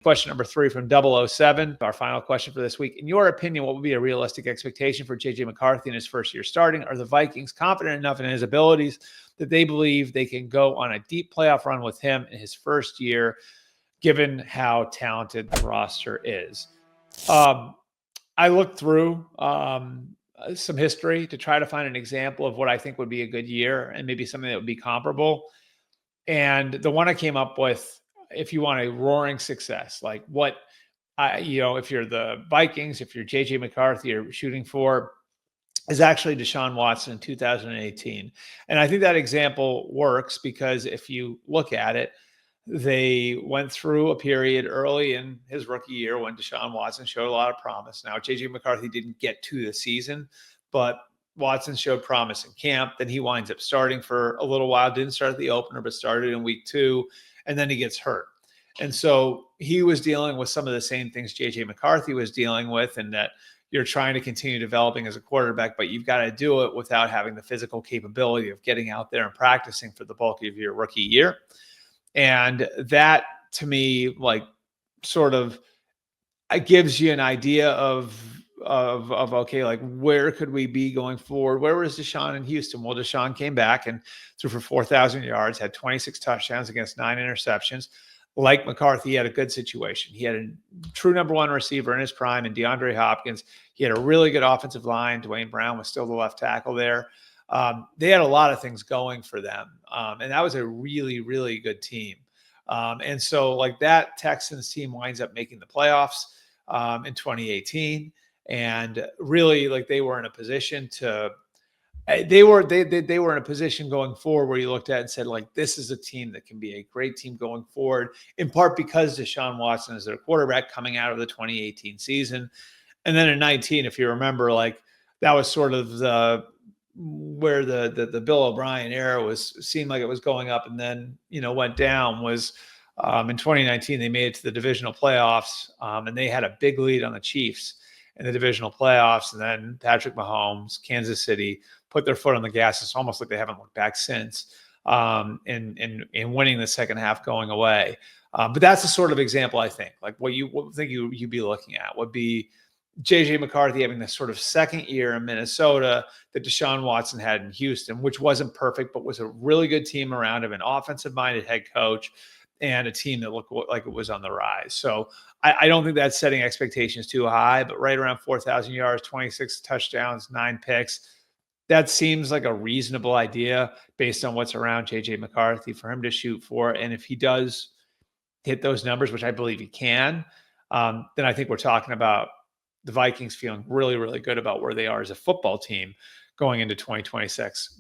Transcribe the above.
Question number 3 from 007, our final question for this week. In your opinion, what would be a realistic expectation for J.J. McCarthy in his first year starting? Are the Vikings confident enough in his abilities that they believe they can go on a deep playoff run with him in his first year, given how talented the roster is? I looked through some history to try to find an example of what I think would be a good year and maybe something that would be comparable. And the one I came up with, if you want a roaring success, like what, if you're the Vikings, if you're JJ McCarthy, you're shooting for, is actually Deshaun Watson in 2018. And I think that example works because if you look at it, they went through a period early in his rookie year when Deshaun Watson showed a lot of promise. Now, JJ McCarthy didn't get to the season, but Watson showed promise in camp. Then he winds up starting for a little while, didn't start at the opener, but started in week 2. And then he gets hurt. And so he was dealing with some of the same things J.J. McCarthy was dealing with, and that you're trying to continue developing as a quarterback, but you've got to do it without having the physical capability of getting out there and practicing for the bulk of your rookie year. And that, to me, like, sort of it gives you an idea of okay, like, where could we be going forward? Where was Deshaun in Houston? Well, Deshaun came back and threw for 4,000 yards, had 26 touchdowns against 9 interceptions. Like McCarthy, he had a good situation. He had a true number 1 receiver in his prime in DeAndre Hopkins. He had a really good offensive line. Dwayne Brown was still the left tackle there. They had a lot of things going for them. And that was a really, really good team. And so, like, that Texans team winds up making the playoffs in 2018. And really, like, they were in a position to they were in a position going forward where you looked at and said, like, this is a team that can be a great team going forward, in part because Deshaun Watson is their quarterback coming out of the 2018 season. And then in 19, if you remember, like, that was sort of where the Bill O'Brien era seemed like it was going up and then, went down, was in 2019, they made it to the divisional playoffs, and they had a big lead on the Chiefs in the divisional playoffs. And then Patrick Mahomes, Kansas City, put their foot on the gas. It's almost like they haven't looked back since, in winning the second half going away. But that's the sort of example, I think, like what think you'd be looking at would be J.J. McCarthy having this sort of second year in Minnesota that Deshaun Watson had in Houston, which wasn't perfect, but was a really good team around him, an offensive-minded head coach, and a team that looked like it was on the rise. So I don't think that's setting expectations too high, but right around 4,000 yards, 26 touchdowns, 9 picks, that seems like a reasonable idea based on what's around J.J. McCarthy for him to shoot for. And if he does hit those numbers, which I believe he can, then I think we're talking about the Vikings feeling really, really good about where they are as a football team going into 2026.